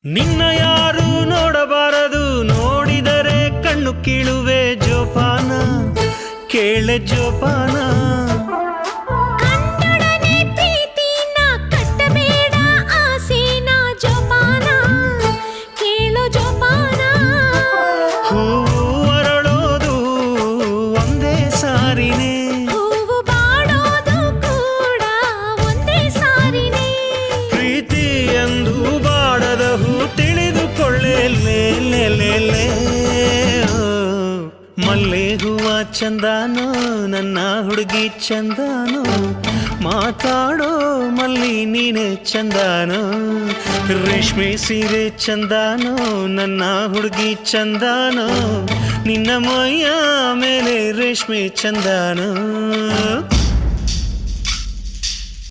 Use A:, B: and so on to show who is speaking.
A: ನಿನ್ನ ಯಾರು ನೋಡಬಾರದು, ನೋಡಿದರೆ ಕಣ್ಣು ಕೀಳುವೆ ಜೋಪಾನ, ಕೇಳೆ ಜೋಪಾನ.
B: ಕಣ್ಣೊಡನೆ ಪ್ರೀತಿನ ಕಟ್ಟಬೇಡ ಆಸೆನ ಜೋಪಾನ, ಕೇಳೋ ಜೋಪಾನ.
A: ಹೂವು ಅರಳೋದು ಒಂದೇ ಸಾರಿನೇ,
B: ಹೂವು ಬಾಡೋದು ಕೂಡ ಒಂದೇ ಸಾರಿನೇ.
A: ಪ್ರೀತಿ ಎಂದು ಬಾಡದ ಹೂ ತಿಳಿದುಕೊಳ್ಳೆ. ಮಲ್ಲೆ ಹೂವ ಚಂದಾನೋ ನನ್ನ ಹುಡುಗಿ ಚಂದಾನೋ, ಮಾತಾಡೋ ಮಲ್ಲಿ ನೀನೆ ಚಂದಾನೋ. ರೇಷ್ಮೆ ಸೀರೆ ಚಂದಾನೋ ನನ್ನ ಹುಡುಗಿ ಚಂದಾನೋ, ನಿನ್ನ ಮೈಯ ಮೇಲೆ ರೇಷ್ಮೆ ಚಂದಾನೋ.